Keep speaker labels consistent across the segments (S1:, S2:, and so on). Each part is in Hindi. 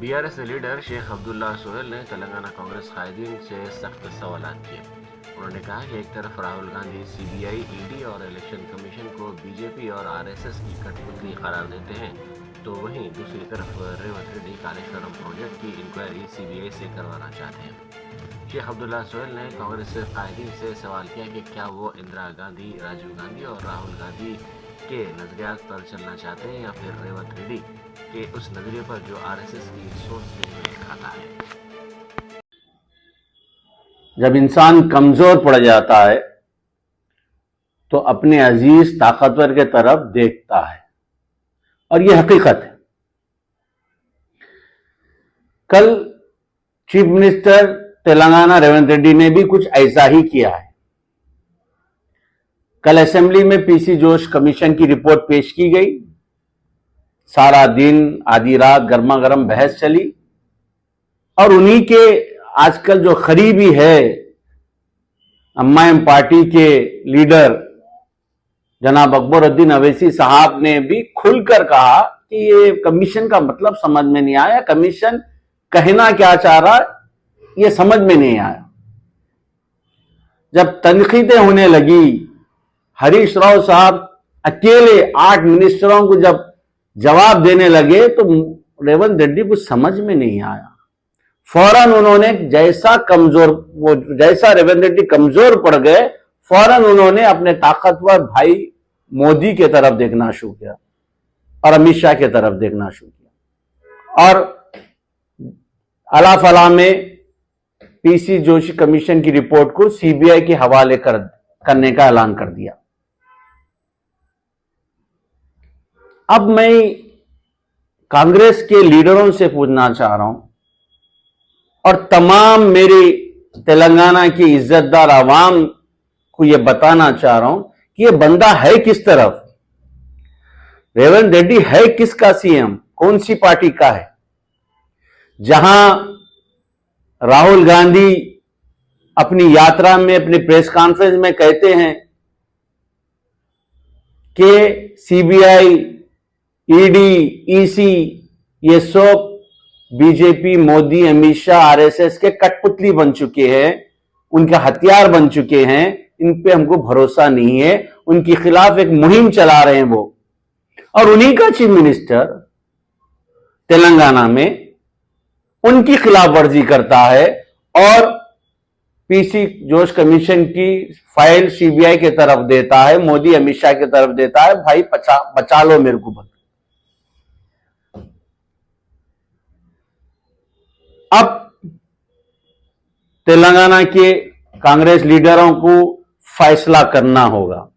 S1: बीआरएस लीडर शेख अब्दुल्ला सोहेल ने तेलंगाना कांग्रेस कायदीन से सख्त सवाल किए। उन्होंने कहा कि एक तरफ राहुल गांधी सीबीआई, ईडी और इलेक्शन कमीशन को बीजेपी और आरएसएस की कठपुतली करार देते हैं, तो वहीं दूसरी तरफ रेवंत रेड्डी कालेश्वरम प्रोजेक्ट की इंक्वायरी सीबीआई से करवाना चाहते हैं। शेख अब्दुल्ला सोहेल ने कांग्रेस कायदीन से सवाल किया कि क्या वो इंदिरा गांधी, राजीव गांधी और राहुल गांधी के नजरियात पर चलना चाहते हैं या फिर रेवंत रेड्डी के उस नजरिए पर जो आरएसएस की सोच से मेल खाता है।
S2: जब इंसान कमजोर पड़ जाता है तो अपने अजीज ताकतवर के तरफ देखता है और यह हकीकत है। कल चीफ मिनिस्टर तेलंगाना रेवंत रेड्डी ने भी कुछ ऐसा ही किया है। कल असेंबली में पीसी जोश कमीशन की रिपोर्ट पेश की गई। सारा दिन आधी रात गर्मा गर्म बहस चली और उन्हीं के आजकल जो करीबी है एमआईएम पार्टी के लीडर जनाब अकबरुद्दीन अवैसी साहब ने भी खुलकर कहा कि ये कमीशन का मतलब समझ में नहीं आया, कमीशन कहना क्या चाह रहा ये समझ में नहीं आया। जब तनकीदें होने लगी, हरीश राव साहब अकेले 8 मिनिस्टरों को जब जवाब देने लगे तो रेवंत रेड्डी को समझ में नहीं आया। फौरन उन्होंने जैसा रेवंत रेड्डी कमजोर पड़ गए, फौरन उन्होंने अपने ताकतवर भाई मोदी के तरफ देखना शुरू किया और अमित शाह के तरफ देखना शुरू किया और अला फला में पीसी जोशी कमीशन की रिपोर्ट को सीबीआई के हवाले करने का ऐलान कर दिया। अब मैं कांग्रेस के लीडरों से पूछना चाह रहा हूं और तमाम मेरी तेलंगाना की इज्जतदार आवाम को यह बताना चाह रहा हूं कि यह बंदा है किस तरफ, रेवंत रेड्डी है किसका सीएम, कौन सी पार्टी का है। जहां राहुल गांधी अपनी यात्रा में, अपनी प्रेस कॉन्फ्रेंस में कहते हैं कि सीबीआई, ईडी, ईसी ये सब बीजेपी, मोदी, अमित शाह, आरएसएस के कठपुतली बन चुके हैं, उनके हथियार बन चुके हैं, इन पे हमको भरोसा नहीं है। उनके खिलाफ एक मुहिम चला रहे हैं वो, और उन्हीं का चीफ मिनिस्टर तेलंगाना में उनकी खिलाफ वर्जी करता है और पीसी जोश कमीशन की फाइल सीबीआई के तरफ देता है, मोदी अमित शाह के तरफ देता है, भाई बचा लो मेरे को। अब तेलंगाना के कांग्रेस लीडरों को फैसला करना होगा।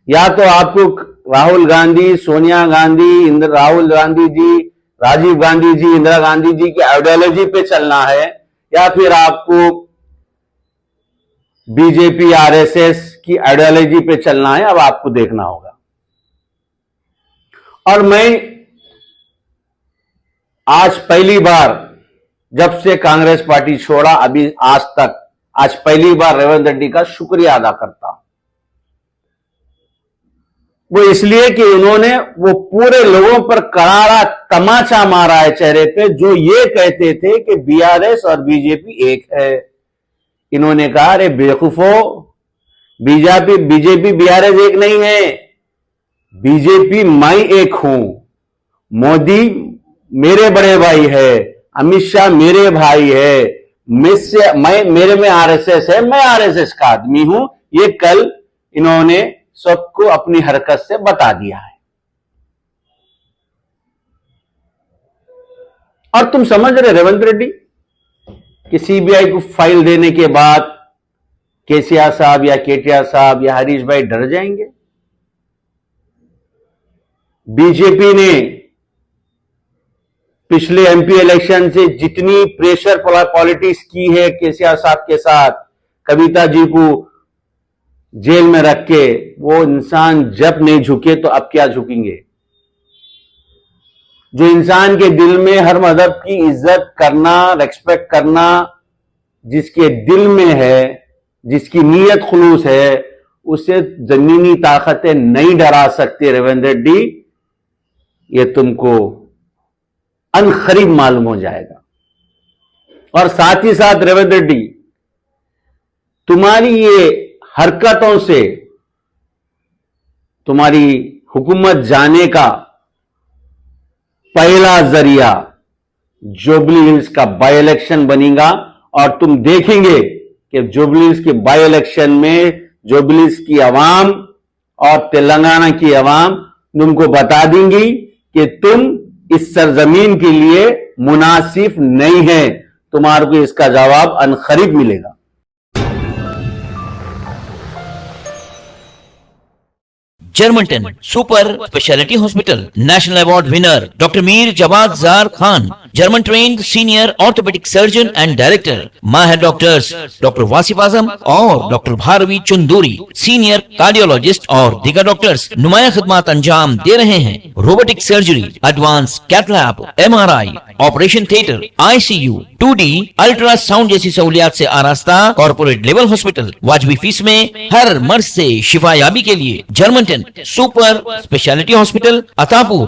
S2: या तो आपको राहुल गांधी, सोनिया गांधी, राहुल गांधी जी, राजीव गांधी जी, इंदिरा गांधी जी की आइडियोलॉजी पे चलना है, या फिर आपको बीजेपी, आरएसएस की आइडियोलॉजी पे चलना है। अब आपको देखना होगा। और मैं आज पहली बार, जब से कांग्रेस पार्टी छोड़ा अभी आज तक, आज पहली बार रेवंत रेड्डी का शुक्रिया अदा करता हूं। वो इसलिए कि उन्होंने वो पूरे लोगों पर करारा तमाचा मारा है चेहरे पे, जो ये कहते थे कि बीआरएस और बीजेपी एक है। इन्होंने कहा, अरे बेवकूफो, बीजेपी बीआरएस एक नहीं है, बीजेपी मैं एक हूं, मोदी मेरे बड़े भाई है, अमित शाह मेरे भाई है, मेरे में आरएसएस है, मैं आरएसएस का आदमी हूं। ये कल इन्होंने सबको अपनी हरकत से बता दिया है। और तुम समझ रहे रेवंत रेड्डी कि सीबीआई को फाइल देने के बाद केसीआर साहब या केटीआर साहब या हरीश भाई डर जाएंगे। बीजेपी ने पिछले एमपी इलेक्शन से जितनी प्रेशर पॉलिटिक्स की है केसीआर साहब के साथ, कविता जी को जेल में रख के, वो इंसान जब नहीं झुके तो अब क्या झुकेंगे। जो इंसान के दिल में हर मजहब की इज्जत करना, रेस्पेक्ट करना जिसके दिल में है, जिसकी नीयत खुलूस है, उसे जमीनी ताकतें नहीं डरा सकती। रेवंत रेड्डी, ये तुमको अनखरीब मालूम हो जाएगा। और साथ ही साथ रेवंत रेड्डी, तुम्हारी ये हरकतों से तुम्हारी हुकूमत जाने का पहला जरिया जुबली हिल्स का बाई इलेक्शन बनेगा। और तुम देखेंगे कि जुबली हिल्स के बाई इलेक्शन में जुबली हिल्स की आवाम और तेलंगाना की आवाम तुमको बता देंगी कि तुम इस सरजमीन के लिए मुनासिब नहीं है। तुम्हारे को इसका जवाब अनखरीद मिलेगा।
S3: जर्मनटन super speciality hospital national award winner doctor Mir Jawad Zar Khan, German trained senior orthopaedic surgeon and director, माहिर डॉक्टर्स डॉक्टर वासिफ आजम और doctor Bharvi Chanduri, senior cardiologist और दीगर डॉक्टर्स नुमाया खिदमत अंजाम दे रहे हैं। Robotic surgery, advance cath lab, MRI, operation theatre, ICU, 2D ultrasound जैसी सहूलियात से आरास्ता कॉर्पोरेट लेवल हॉस्पिटल, वाजबी फीस में हर मर्ज से शिफायाबी के लिए Germanton super speciality hospital, Attapur,